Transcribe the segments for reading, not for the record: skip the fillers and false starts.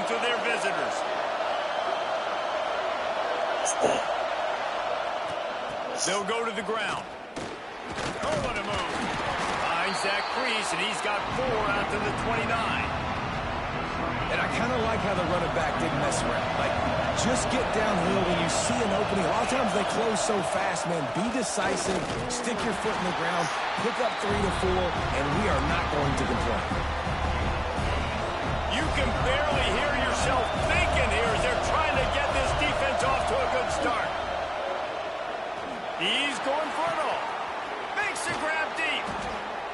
to their visitors. They'll go to the ground. Oh, what a move. Finds that crease, and he's got 4 out to the 29. And I kind of like how the running back didn't mess around. Like, just get downhill when you see an opening. A lot of times they close so fast, man. Be decisive, stick your foot in the ground, pick up 3 to 4, and we are not going to complain. You can barely hear yourself thinking here as they're trying to get this defense off to a good start. He's going for it all. Makes the grab deep.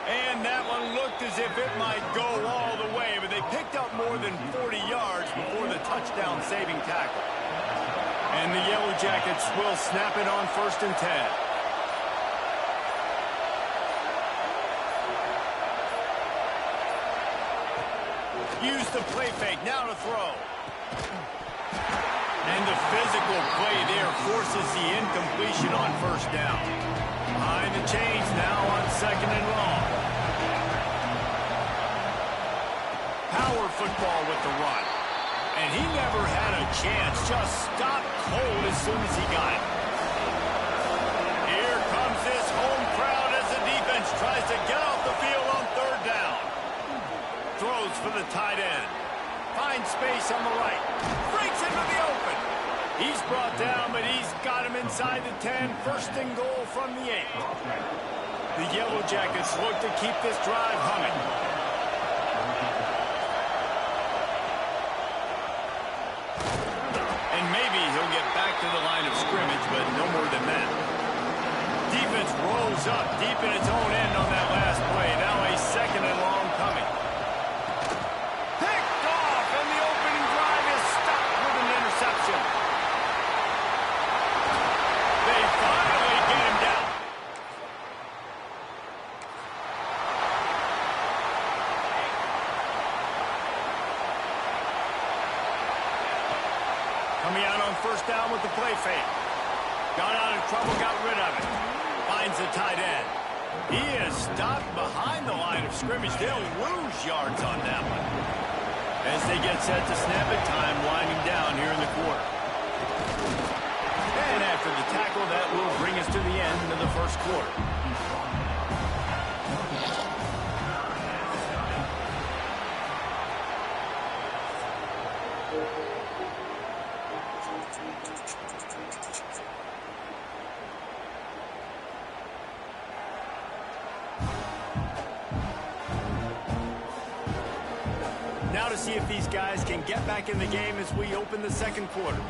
And that one looked as if it might go all the way, but they picked up more than 40 yards before the touchdown-saving tackle. And the Yellow Jackets will snap it on 1st and 10. Use the play fake, now to throw. And the physical play there forces the incompletion on 1st down. Behind the chains now on 2nd and long. Power football with the run. And he never had a chance, just stopped cold as soon as he got it. Here comes this home crowd as the defense tries to get off the field on 3rd down. Throws for the tight end. Finds space on the right. Breaks into the open. He's brought down, but he's got him inside the 10. 1st and goal from the 8. The Yellow Jackets look to keep this drive humming. And maybe he'll get back to the line of scrimmage, but no more than that. Defense rolls up deep in its own end on that last play. Now a 2nd and long coming. Picked off, and the opening drive is stopped with an interception. They finally get him down. Coming out on 1st down with the play fake. Got out of trouble, got rid of it. Finds the tight end. He is stopped behind the line of scrimmage. They'll lose yards on that one. As they get set to snap it, time winding down here in the quarter. And after the tackle, that will bring us to the end of the 1st quarter. Now to see if these guys can get back in the game as we open the 2nd quarter.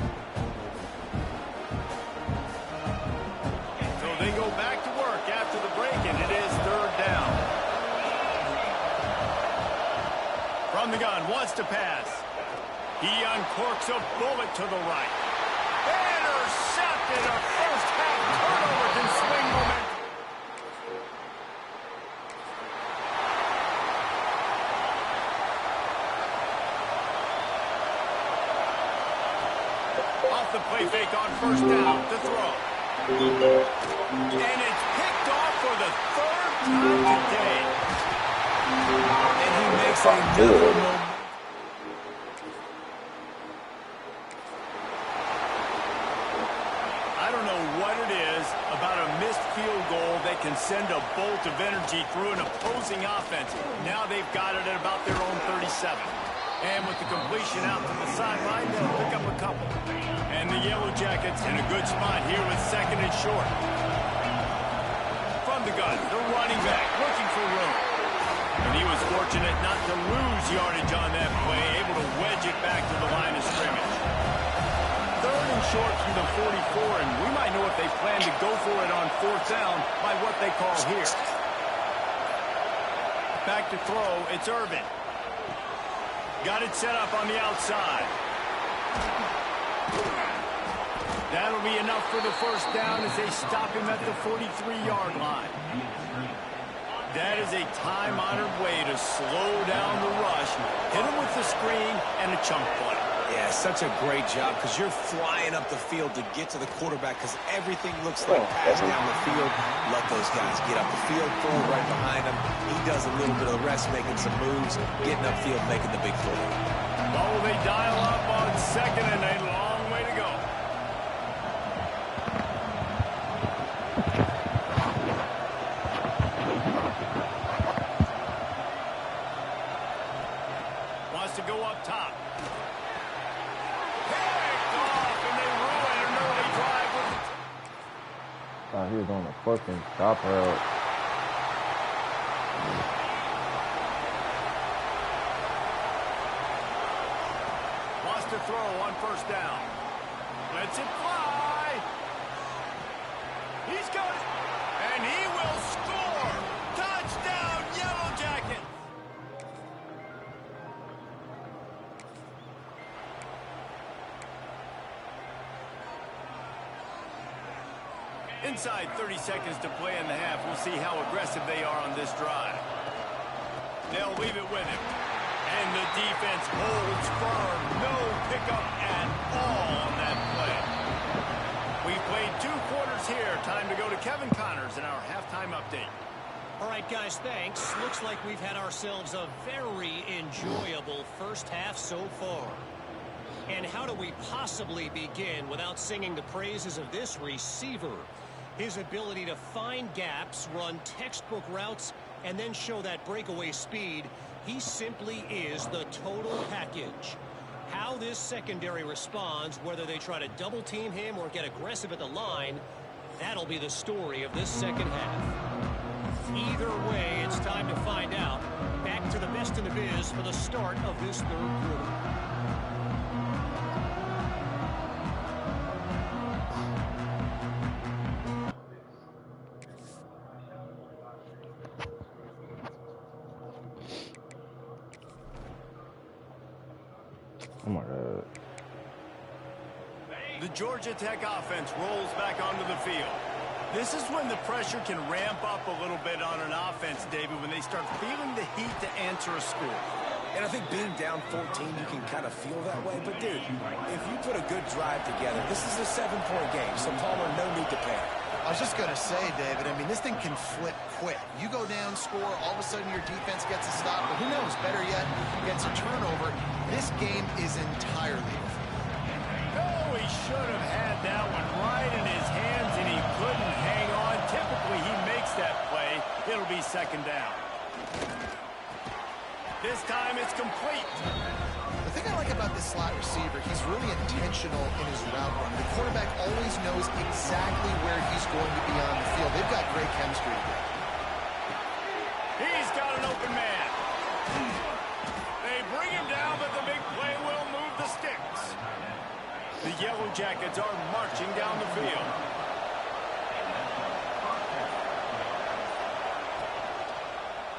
So they go back to work after the break, and it is 3rd down. From the gun, wants to pass. He uncorks a bullet to the right. Intercepted. A 1st half turnover can swing momentum. The play fake on 1st down to throw. And it's picked off for the 3rd time today. And he makes another moment. I don't know what it is about a missed field goal that can send a bolt of energy through an opposing offense. Now they've got it at about their own 37. And with the completion out to the sideline, they'll pick up a couple. And the Yellow Jackets in a good spot here with 2nd and short. From the gun, the running back looking for room. And he was fortunate not to lose yardage on that play, able to wedge it back to the line of scrimmage. 3rd and short from the 44, and we might know if they plan to go for it on 4th down by what they call here. Back to throw, it's Irvin. Got it set up on the outside. That'll be enough for the 1st down as they stop him at the 43-yard line. That is a time-honored way to slow down the rush, hit him with the screen, and a chunk play. Yeah, such a great job because you're flying up the field to get to the quarterback because everything looks like pass down the field. Let those guys get up the field, throw right behind him. He does a little bit of the rest, making some moves, getting upfield, making the big play. Oh, they dial up on second and a long way to go. Wants to go up top. Picked off, and they ruin an early drive with the... Thought he was on the fucking stop route. Wants to throw on first down. Lets it fly. He's got it. And he will score. Touchdown, Yellow Jackets. Inside 30 seconds to play in the half. We'll see how aggressive they are on this drive. They'll leave it with him. And the defense holds firm. No pickup at all on that play. We've played 2 quarters here. Time to go to Kevin Connors in our halftime update. All right, guys, thanks. Looks like we've had ourselves a very enjoyable first half so far. And how do we possibly begin without singing the praises of this receiver? His ability to find gaps, run textbook routes, and then show that breakaway speed. He simply is the total package. How this secondary responds, whether they try to double team him or get aggressive at the line, that'll be the story of this second half. Either way, it's time to find out. Back to the best in the biz for the start of this third quarter. Oh my God. The Georgia Tech offense rolls back onto the field. This is when the pressure can ramp up a little bit on an offense, David, when they start feeling the heat to answer a score. And I think being down 14, you can kind of feel that way. But, dude, if you put a good drive together, this is a 7-point game, so Palmer, no need to panic. I was just going to say, David, I mean, this thing can flip quick. You go down, score, all of a sudden your defense gets a stop, or who knows, better yet, gets a turnover. This game is entirely over. Oh, he should have had that one right in his hands, and he couldn't hang on. Typically, he makes that play. It'll be second down. This time, it's complete. The thing I like about this slot receiver, he's really intentional in his route run. The quarterback always knows exactly where he's going to be on the field. They've got great chemistry together. He's got an open man. They bring him down, but the big play will move the sticks. The Yellow Jackets are marching down the field.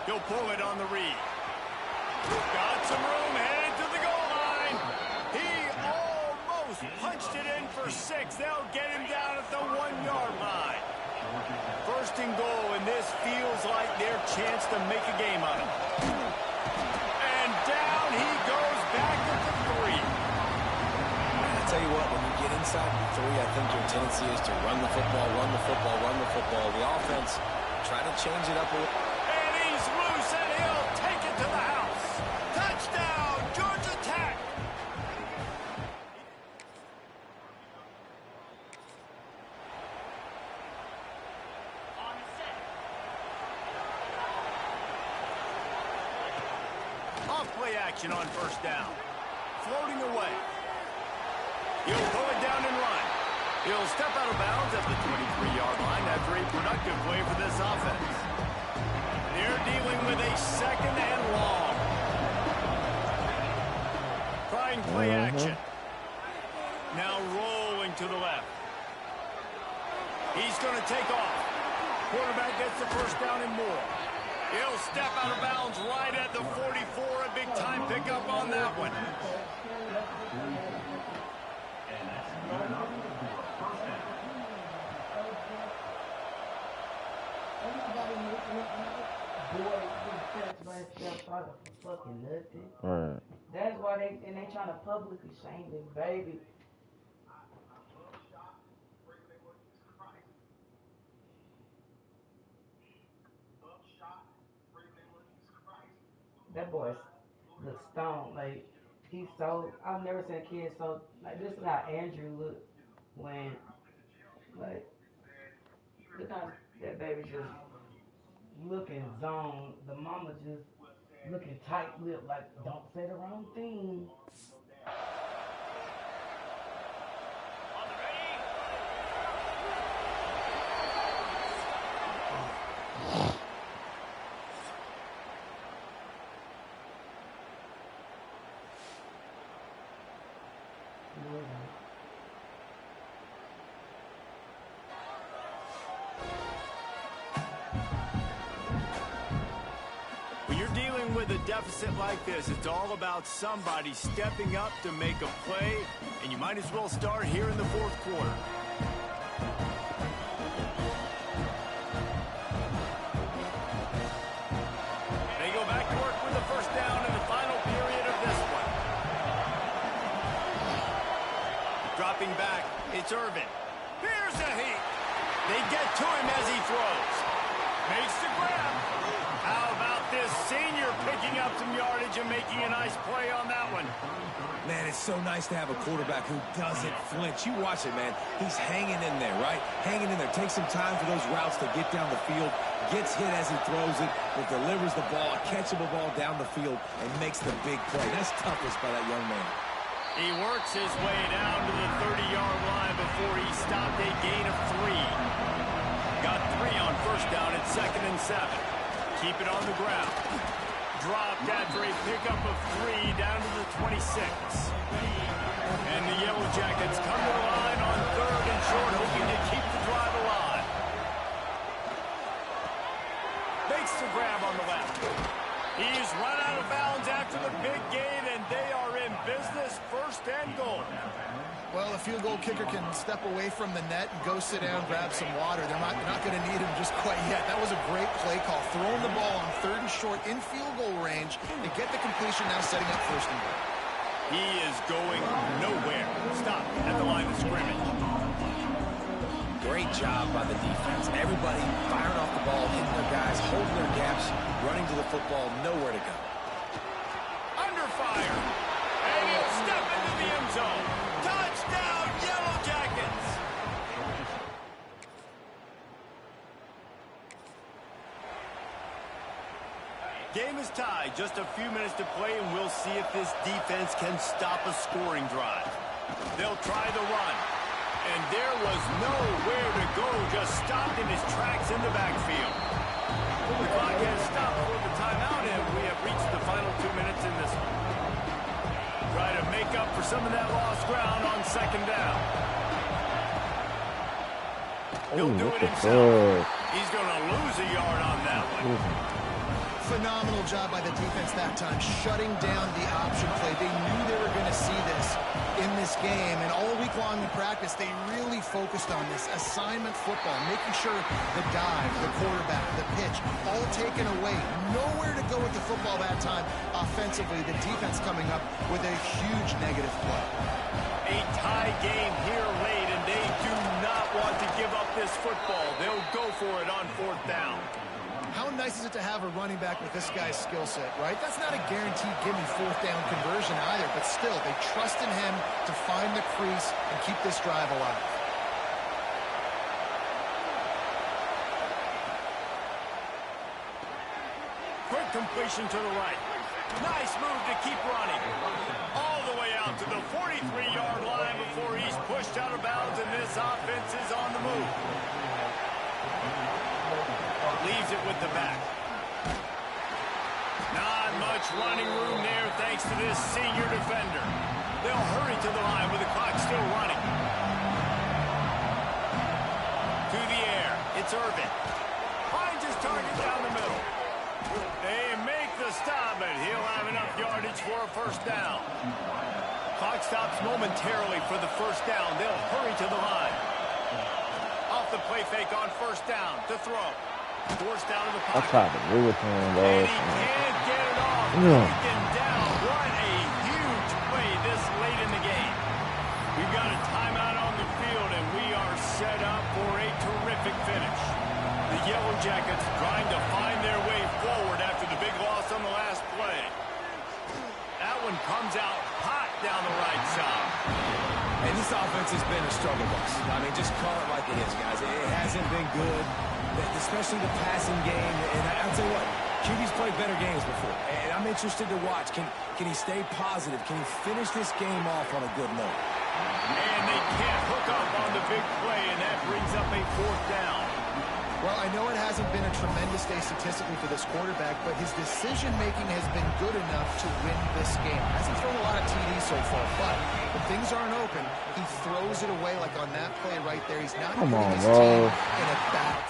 He'll pull it on the read. Got some room, headed to the goal line. He almost punched it in for 6. They'll get him down at the 1-yard line. First and goal, and this feels like their chance to make a game on him. And down he goes back at the 3. I tell you what, when you get inside the 3, I think your tendency is to run the football, run the football, run the football. The offense, try to change it up a little. And he's loose, and he'll take it to the house. Touchdown, Georgia Tech. Off-play action on first down. Floating away. He'll pull it down and run. He'll step out of bounds at the 23-yard line after a productive play for this offense. They're dealing with a second and long. Trying play action. Now rolling to the left. He's going to take off. Quarterback gets the first down and more. He'll step out of bounds right at the 44. A big-time pickup on that one. Right. That's why they trying to publicly shame this baby. That boy looks stoned. Like he's so, I've never seen a kid so, like, this is how Andrew looked when, like, look how that baby just looking zoned. The mama just looking tight-lipped, like, don't say the wrong thing. When you're dealing with a deficit like this, it's all about somebody stepping up to make a play, and you might as well start here in the fourth quarter. They go back to work with the first down in the final period of this one. Dropping back, it's Irvin. Here's a heat. They get to him as he throws. Makes the grab. How about this senior picking up some yardage and making a nice play on that one? Man, it's so nice to have a quarterback who doesn't flinch. You watch it, man. He's hanging in there, right? Hanging in there. Takes some time for those routes to get down the field. Gets hit as he throws it, but delivers the ball, a catchable ball down the field, and makes the big play. That's toughness by that young man. He works his way down to the 30-yard line before he stopped a gain of 3. Got 3 on first down at 2nd and 7. Keep it on the ground. Dropped after a pickup of 3 down to the 26. And the Yellow Jackets come to the line on 3rd and short, hoping to keep the drive alive. Makes the grab on the left. He's run out of bounds after the big gain, and they are in business, 1st and goal. Well, a field goal kicker can step away from the net and go sit down, grab some water. They're not going to need him just quite yet. That was a great play call. Throwing the ball on 3rd and short in field goal range. They get the completion, now setting up 1st and goal. He is going nowhere. Stop at the line of scrimmage. Great job by the defense. Everybody firing off the ball, hitting their guys, holding their gaps, running to the football, nowhere to go. Under fire. And he'll step into the end zone. Touchdown, Yellow Jackets. Game is tied. Just a few minutes to play, and we'll see if this defense can stop a scoring drive. They'll try the run. And there was nowhere to go, just stopped in his tracks in the backfield. The clock has stopped for the timeout, and we have reached the final 2 minutes in this one. Try to make up for some of that lost ground on 2nd down. He'll do it himself. He's going to lose a yard on that one. Phenomenal job by the defense that time, shutting down the option play. They knew they were going to see this in this game, and all week long in practice, they really focused on this assignment football, making sure the dive, the quarterback, the pitch, all taken away. Nowhere to go with the football that time offensively. The defense coming up with a huge negative play. A tie game here late, and they do not want to give up this football. They'll go for it on 4th down. How nice is it to have a running back with this guy's skill set, right? That's not a guaranteed give-me 4th down conversion either, but still, they trust in him to find the crease and keep this drive alive. Quick completion to the right. Nice move to keep running. All the way out to the 43-yard line before he's pushed out of bounds, and this offense is on the move. Leaves it with the back. Not much running room there thanks to this senior defender. They'll hurry to the line with the clock still running. To the air. It's Irvin. Finds his target down the middle. They make the stop, and he'll have enough yardage for a 1st down. Clock stops momentarily for the 1st down. They'll hurry to the line. Off the play fake on 1st down to throw. Forced out of the pocket. I tried to agree with him, And he can't get it off. Taken down. What a huge play this late in the game. We've got a timeout on the field, and we are set up for a terrific finish. The Yellow Jackets trying to find their way forward after the big loss on the last play. That one comes out high. down the right side. And this offense has been a struggle bus. I mean, just call it like it is, guys. It hasn't been good, especially the passing game. And I'll tell you what, QB's played better games before. And I'm interested to watch. Can he stay positive? Can he finish this game off on a good note? And they can't hook up on the big play, and that brings up a 4th down. Well, I know it hasn't been a tremendous day statistically for this quarterback, but his decision-making has been good enough to win this game. Hasn't thrown a lot of TDs so far, but when things aren't open, he throws it away like on that play right there. He's not putting his team in a bad...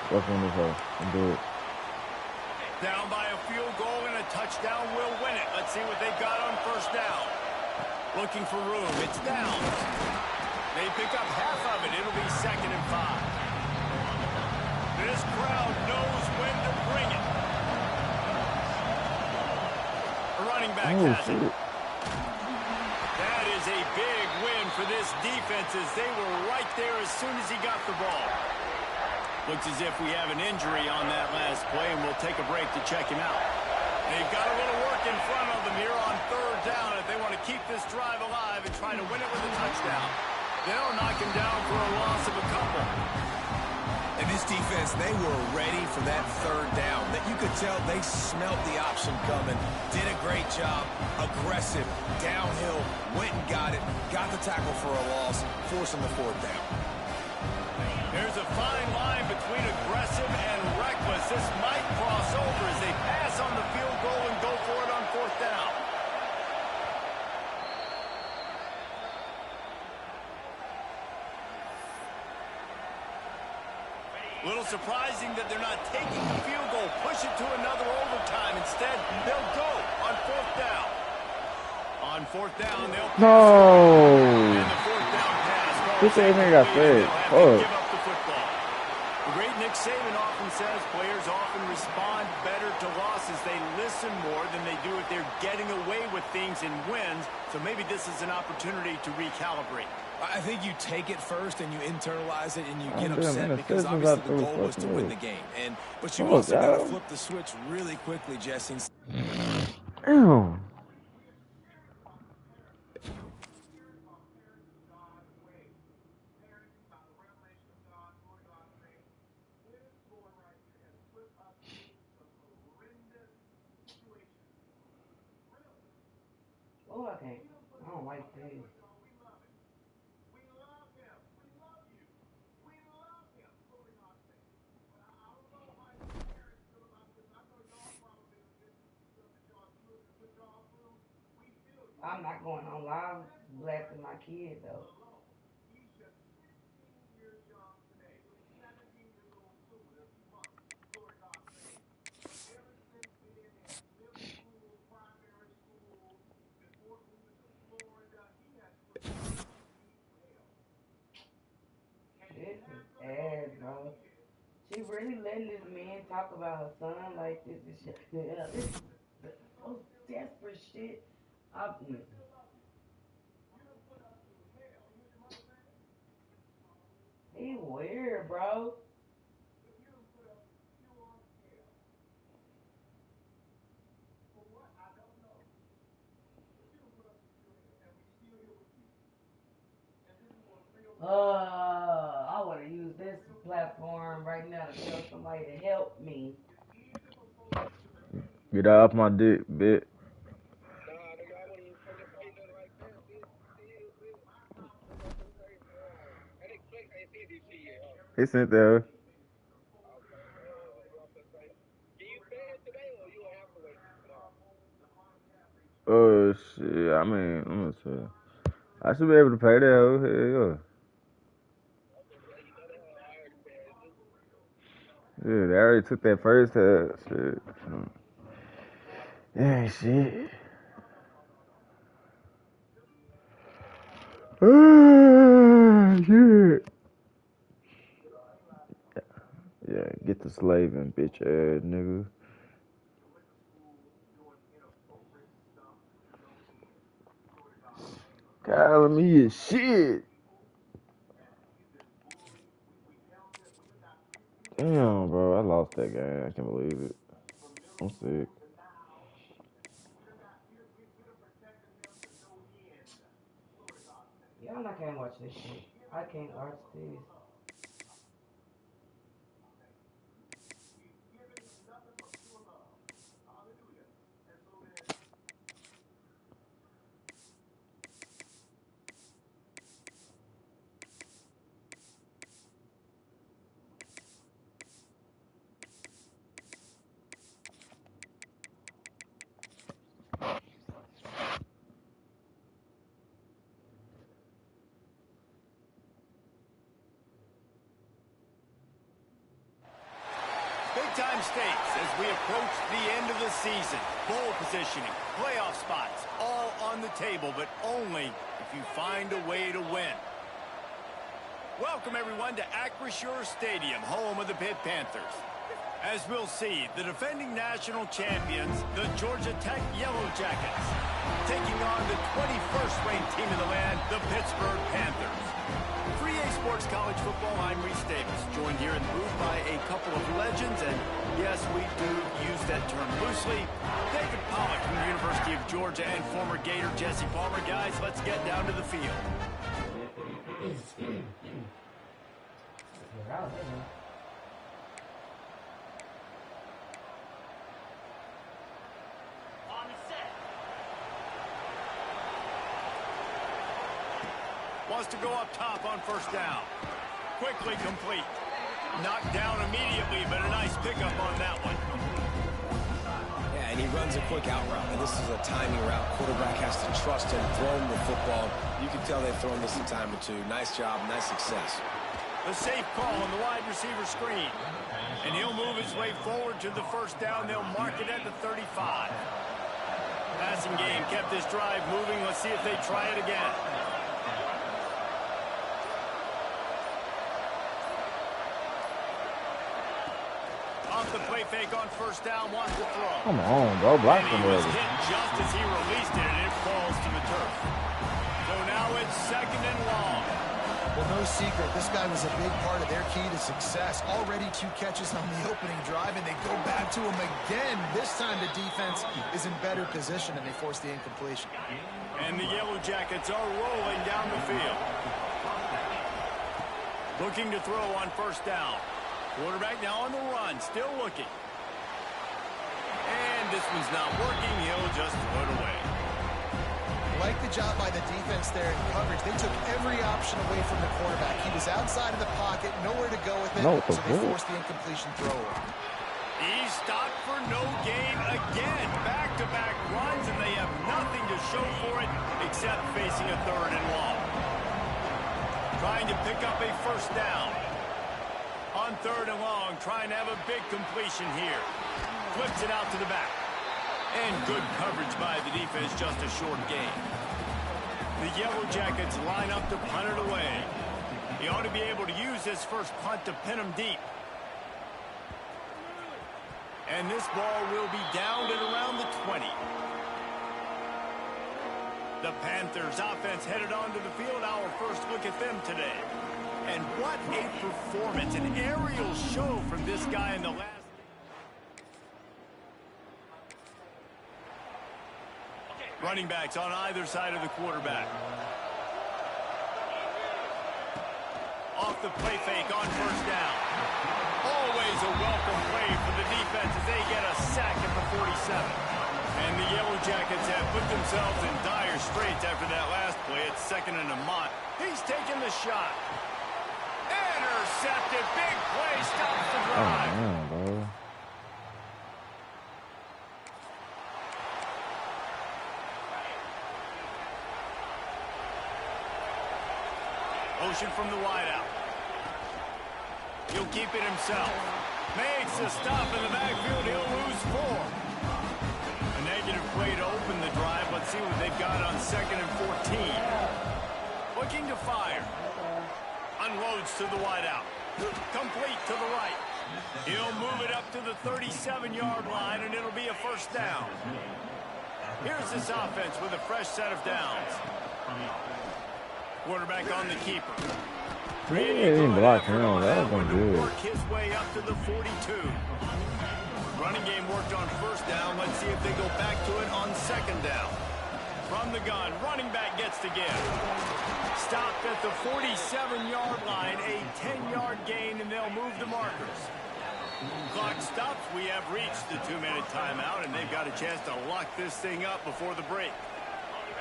What's on this hole? And do it. Down by a field goal and a touchdown will win it. Let's see what they've got on 1st down. Looking for room. It's down. They pick up half of it. It'll be 2nd and 5. This crowd knows when to bring it. A running back has it. That is a big win for this defense as they were right there as soon as he got the ball. Looks as if we have an injury on that last play, and we'll take a break to check him out. They've got a little work in front of them here on 3rd down if they want to keep this drive alive and try to win it with a touchdown. They'll knock him down for a loss of a couple. And this defense, they were ready for that 3rd down. That you could tell they smelt the option coming. Did a great job. Aggressive. Downhill. Went and got it. Got the tackle for a loss. Forcing the 4th down. There's a fine line between aggressive and reckless. This might cross over as they pass on the field goal and go for it on 4th down. A little surprising that they're not taking the field goal, push it to another overtime. Instead, they'll go on 4th down. On 4th down, they'll pass. No. And the 4th down pass. This ain't got fed. Oh. Give up the football. The great Nick Saban often says players often respond better to losses. They listen more than they do if they're getting away with things in wins. So maybe this is an opportunity to recalibrate. I think you take it first and you internalize it and you get upset because obviously the goal was to win the game. But you also got to flip the switch really quickly, Jesse. Ew. Oh, okay. I don't like this. I'm not going on live blasting my kid though. This is ass, bro. She really letting this man talk about her son like this and shit. Yeah, this is the most desperate shit. He weird, bro. I want to use this platform right now to tell somebody to help me. Get off my dick, bitch. He sent that. Oh shit! I mean, let me see. I should be able to pay that. Hell yeah. Yeah, they already took that first half. Shit. Yeah, shit. Shit. Yeah, get the slaving, bitch ass nigga. Calling me a shit. Damn, bro, I lost that game. I can't believe it. I'm sick. Y'all not can't watch this shit. I can't watch this. Big-time stakes as we approach the end of the season. Bowl positioning, playoff spots, all on the table, but only if you find a way to win. Welcome, everyone, to Acrisure Stadium, home of the Pitt Panthers. As we'll see, the defending national champions, the Georgia Tech Yellow Jackets, taking on the 21st ranked team in the land, the Pittsburgh Panthers. 3A Sports College Football, I'm Reese Davis, joined here in the booth by a couple of legends, and yes, we do use that term loosely. David Pollock from the University of Georgia and former Gator Jesse Palmer. Guys, let's get down to the field. Wants to go up top on first down. Quickly complete. Knocked down immediately, but a nice pickup on that one. Yeah, and he runs a quick out route, and this is a timing route. Quarterback has to trust him, throw him the football. You can tell they've thrown this a time or two. Nice job, nice success. The safe call on the wide receiver screen. And he'll move his way forward to the first down. They'll mark it at the 35. Passing game kept this drive moving. Let's see if they try it again. Off the play fake on first down, wants to throw. Come on, bro. Block him He was already. hit just as he released it, and it falls to the turf. So now it's second and long. Well, no secret, this guy was a big part of their key to success. Already 2 catches on the opening drive, and they go back to him again. This time the defense is in better position, and they force the incompletion. And the Yellow Jackets are rolling down the field. Looking to throw on first down. Quarterback now on the run, still looking. And this one's not working. He'll just throw it away. Like the job by the defense there in coverage. They took every option away from the quarterback. He was outside of the pocket, nowhere to go with it, so they forced the incompletion throw. He's stopped for no gain again. Back-to-back runs, and they have nothing to show for it except facing a third and long. Trying to pick up a first down. On third and long, trying to have a big completion here. Flips it out to the back. And good coverage by the defense, just a short gain. The Yellow Jackets line up to punt it away. He ought to be able to use his first punt to pin him deep. And this ball will be down at around the 20. The Panthers offense headed onto the field. Our first look at them today. And what a performance, an aerial show from this guy in the last. Running backs on either side of the quarterback. Off the play fake on first down. Always a welcome play for the defense as they get a sack at the 47. And the Yellow Jackets have put themselves in dire straits after that last play. It's second and a mile. He's taking the shot. Intercepted. Big play. Stops the drive. Oh, man, bro. Motion from the wideout. He'll keep it himself. Makes a stop in the backfield. He'll lose 4. A negative play to open the drive. Let's see what they've got on second and 14. Looking to fire. Unloads to the wideout. Complete to the right. He'll move it up to the 37-yard line, and it'll be a first down. Here's this offense with a fresh set of downs. Quarterback on the keeper. He didn't block him. That was good. Work his way up to the 42. Running game worked on first down. Let's see if they go back to it on second down. From from the gun. Running back gets the give. Stopped at the 47-yard line. A 10-yard gain, and they'll move the markers. Clock stops. We have reached the 2-minute timeout, and they've got a chance to lock this thing up before the break.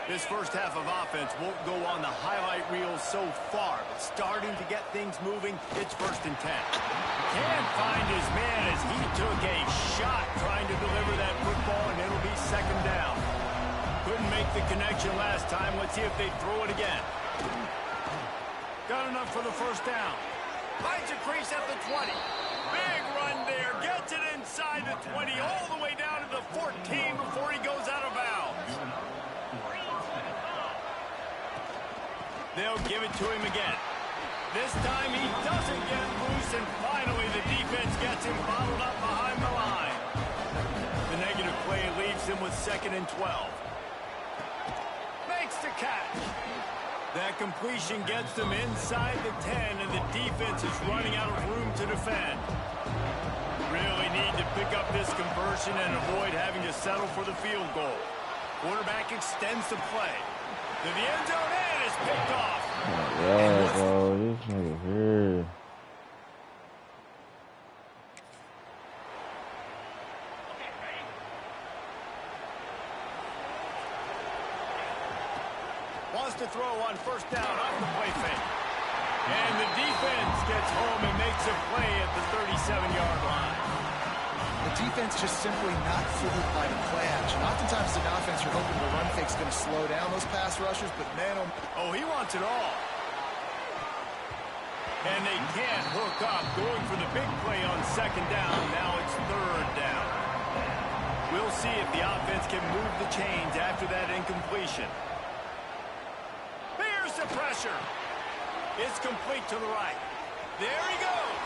This first half of offense won't go on the highlight reel so far, but starting to get things moving, it's 1st and 10. Can't find his man as he took a shot trying to deliver that football, and it'll be 2nd down. Couldn't make the connection last time. Let's see if they throw it again. Got enough for the 1st down. Finds a crease at the 20. Big run there. Gets it inside the 20, all the way down to the 14 before he goes out of bounds. They'll give it to him again. This time he doesn't get loose, and finally the defense gets him bottled up behind the line. The negative play leaves him with 2nd and 12. Makes the catch. That completion gets them inside the 10, and the defense is running out of room to defend. Really need to pick up this conversion and avoid having to settle for the field goal. Quarterback extends the play to the end zone, and is picked off. Yeah, bro, this nigga here. Wants to throw on 1st down off the play fake. And the defense gets home and makes a play at the 37-yard line. The defense just simply not fooled by the play action. Oftentimes, the offense, you're hoping the run fake's going to slow down those pass rushers, but man, oh, he wants it all. And they can't hook up, going for the big play on 2nd down. Now it's 3rd down. We'll see if the offense can move the chains after that incompletion. Here's the pressure. It's complete to the right. There he goes.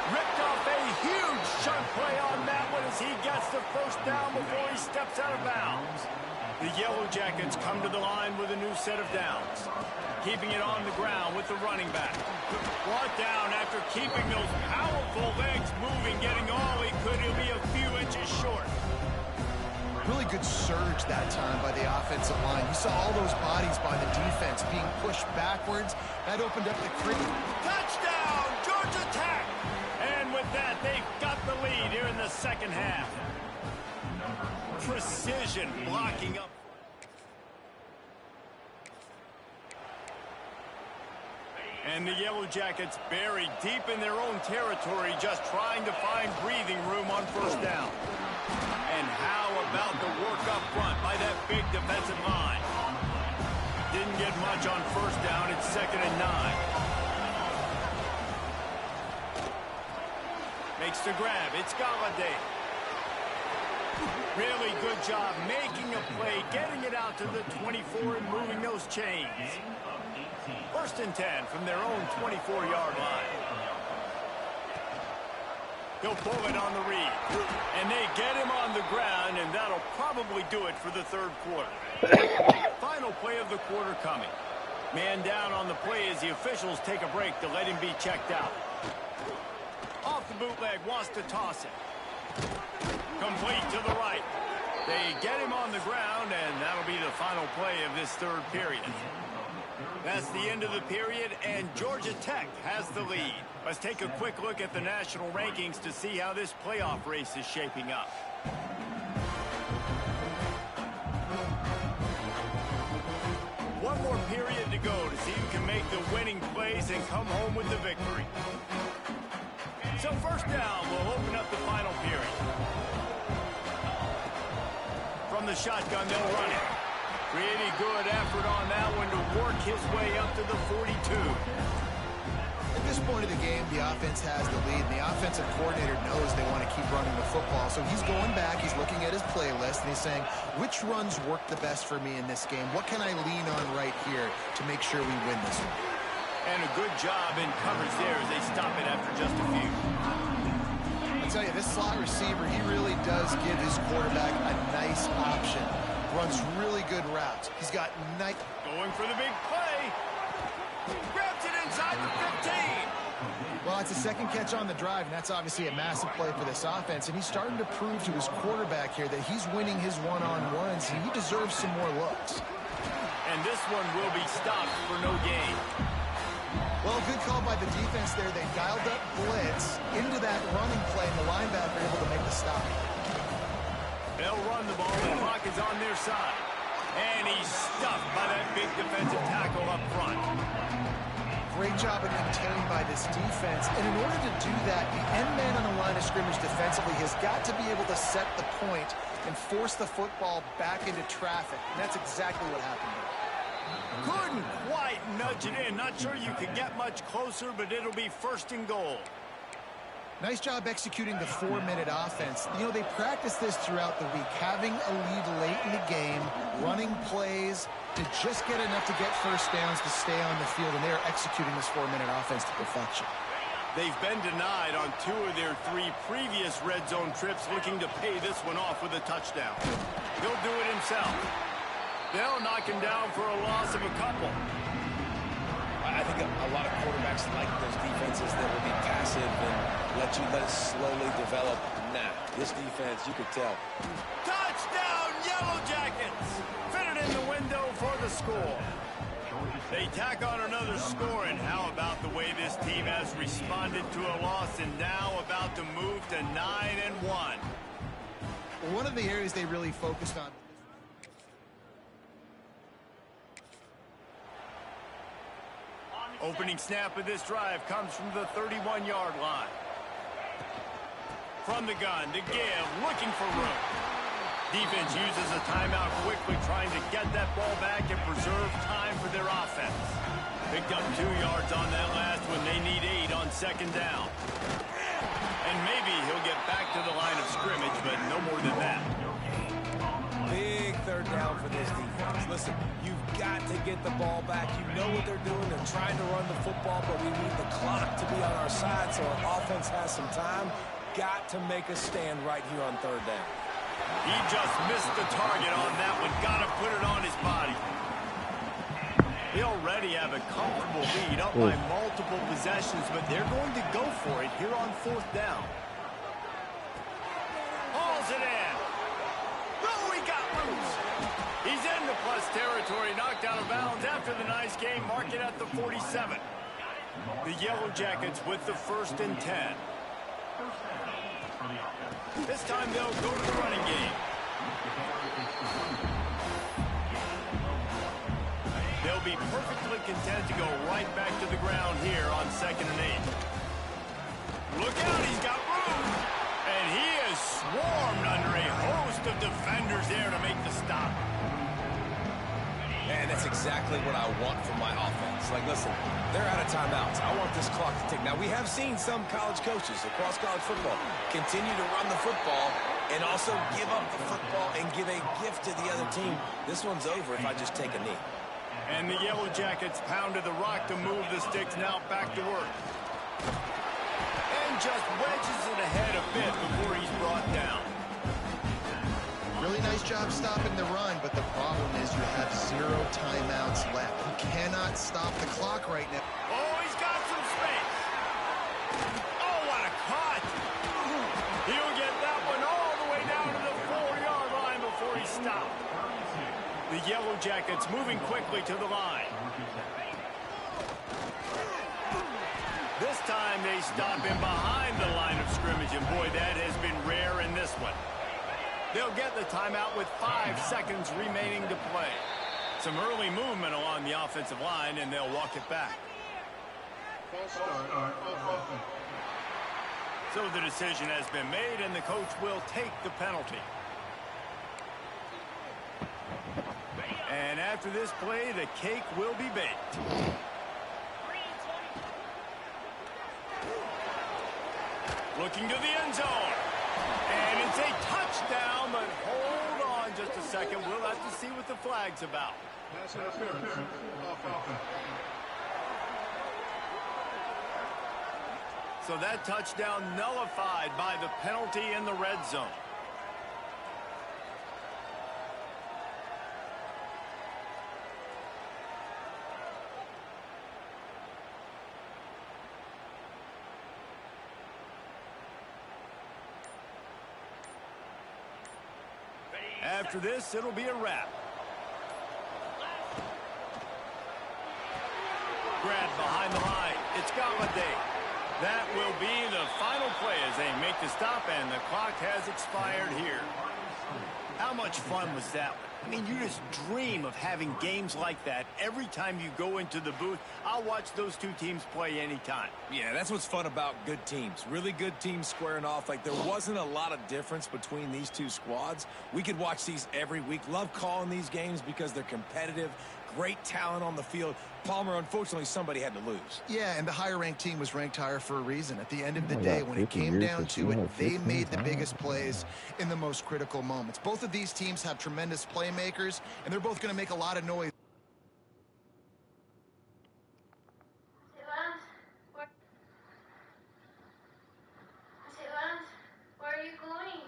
Ripped off a huge chunk play on that one as he gets the 1st down before he steps out of bounds. The Yellow Jackets come to the line with a new set of downs. Keeping it on the ground with the running back. Brought down after keeping those powerful legs moving, getting all he could. He'll be a few inches short. really good surge that time by the offensive line. You saw all those bodies by the defense being pushed backwards. That opened up the creek. Touchdown, Georgia Tech! And with that, they've got the lead here in the second half. Precision blocking up. And the Yellow Jackets buried deep in their own territory, just trying to find breathing room on first down. And how about the work up front by that big defensive line? Didn't get much on first down. It's 2nd and 9. Makes the grab. It's Galladay. Really good job making a play, getting it out to the 24 and moving those chains. 1st and 10 from their own 24-yard line. He'll pull it on the read. And they get him on the ground, and that'll probably do it for the third quarter. Final play of the quarter coming. Man down on the play as the officials take a break to let him be checked out. Off the bootleg, wants to toss it. Complete to the right. They get him on the ground, and that'll be the final play of this third period. That's the end of the period, and Georgia Tech has the lead. Let's take a quick look at the national rankings to see how this playoff race is shaping up. One more period to go to see who can make the winning plays and come home with the victory. So first down will open up the final period. From the shotgun, they'll run it. Pretty good effort on that one to work his way up to the 42. At this point of the game, the offense has the lead, and the offensive coordinator knows they want to keep running the football. So he's going back, he's looking at his playlist, and he's saying, which runs work the best for me in this game? What can I lean on right here to make sure we win this one? And a good job in coverage there as they stop it after just a few. I'll tell you, this slot receiver, he really does give his quarterback a nice option. Runs really good routes. He's got nice... Going for the big play. Grabs it inside the 15. Well, it's a second catch on the drive, and that's obviously a massive play for this offense. And he's starting to prove to his quarterback here that he's winning his one-on-ones, and he deserves some more looks. And this one will be stopped for no gain. Well, good call by the defense there. They dialed up blitz into that running play, and the linebacker able to make the stop. They'll run the ball. The clock is on their side. And he's stuffed by that big defensive tackle up front. Great job of containing by this defense. And in order to do that, the end man on the line of scrimmage defensively has got to be able to set the point and force the football back into traffic. And that's exactly what happened here. Couldn't quite nudge it in. Not sure you could get much closer, but it'll be first and goal. Nice job executing the 4-minute offense. You know, they practiced this throughout the week, having a lead late in the game, running plays to just get enough to get first downs to stay on the field, and they are executing this 4-minute offense to perfection. They've been denied on 2 of their 3 previous red zone trips, looking to pay this one off with a touchdown. He'll do it himself. They'll knock him down for a loss of a couple. I think a lot of quarterbacks like those defenses that will be passive and let it slowly develop. Nah, this defense, you could tell. Touchdown, Yellow Jackets! Fitted in the window for the score. They tack on another score, and how about the way this team has responded to a loss and now about to move to 9-1. One of the areas they really focused on. Opening snap of this drive comes from the 31-yard line. From the gun to give, looking for room. Defense uses a timeout quickly, trying to get that ball back and preserve time for their offense. Picked up 2 yards on that last one. They need 8 on second down. And maybe he'll get back to the line of scrimmage, but no more than that. Big third down for this defense. Listen, you've got to get the ball back. You know what they're doing. They're trying to run the football, but we need the clock to be on our side so our offense has some time. Got to make a stand right here on third down. He just missed the target on that one. Got to put it on his body. They already have a comfortable lead, up by multiple possessions, but they're going to go for it here on fourth down. Hauls it in. Oh, he got loose. He's into plus territory, knocked out of bounds after the nice game. Mark it at the 47. The Yellow Jackets with the 1st and 10. This time they'll go to the running game. They'll be perfectly content to go right back to the ground here on 2nd and 8. Look out, he's got room. And he is swarmed under a host of defenders there to make the stop. And that's exactly what I want from my offense. Like, listen, they're out of timeouts. I want this clock to tick. Now, we have seen some college coaches across college football continue to run the football and also give up the football and give a gift to the other team. This one's over if I just take a knee. And the Yellow Jackets pounded the rock to move the sticks, now back to work. And just wedges it ahead a bit before he's brought down. Really nice job stopping the run, but the problem is you have 0 timeouts left. You cannot stop the clock right now. Oh, he's got some space. Oh, what a cut. He'll get that one all the way down to the 4-yard line before he stopped. The Yellow Jackets moving quickly to the line. This time they stop him behind the line of scrimmage, and boy, that has been rare in this one. They'll get the timeout with 5 seconds remaining to play. Some early movement along the offensive line, and they'll walk it back. So the decision has been made, and the coach will take the penalty. And after this play, the cake will be baked. Looking to the end zone. And it's a touchdown, but hold on just a second. We'll have to see what the flag's about. So that touchdown nullified by the penalty in the red zone. After this, it'll be a wrap. Grab behind the line. It's Galladay. That will be the final play as they make the stop, and the clock has expired here. How much fun was that one? I mean, you just dream of having games like that every time you go into the booth. I'll watch those two teams play anytime. Yeah, that's what's fun about good teams. Really good teams squaring off. Like, there wasn't a lot of difference between these two squads. We could watch these every week. Love calling these games because they're competitive. Great talent on the field. Palmer, unfortunately, somebody had to lose. Yeah, and the higher-ranked team was ranked higher for a reason. At the end of the day, when it came down to it, they made the biggest plays in the most critical moments. Both of these teams have tremendous playmakers, and they're both going to make a lot of noise. Where are you going?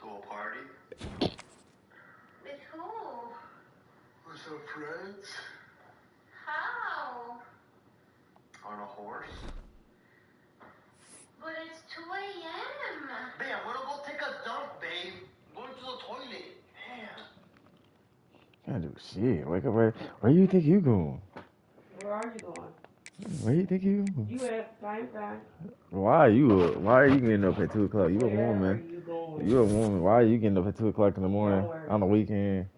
To a party? With who? With some friends? How? On a horse? But it's 2 a.m. Babe, I'm gonna go take a dump, babe. I'm going to the toilet. Can't do shit. Wake up. Where you think you going? Where are you going? Where you think you going? You at same time. Why are you getting up at 2 o'clock? You a Where woman. are you going? You a woman. Why are you getting up at 2 o'clock in the morning on the weekend?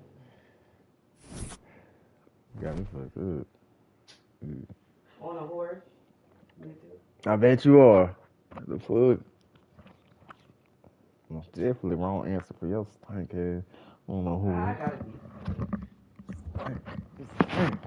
Got me fucked up. On a horse? Me too. I bet you are. The fuck? Most definitely wrong answer for your stink ass. I don't know who. I gotta be. Stink.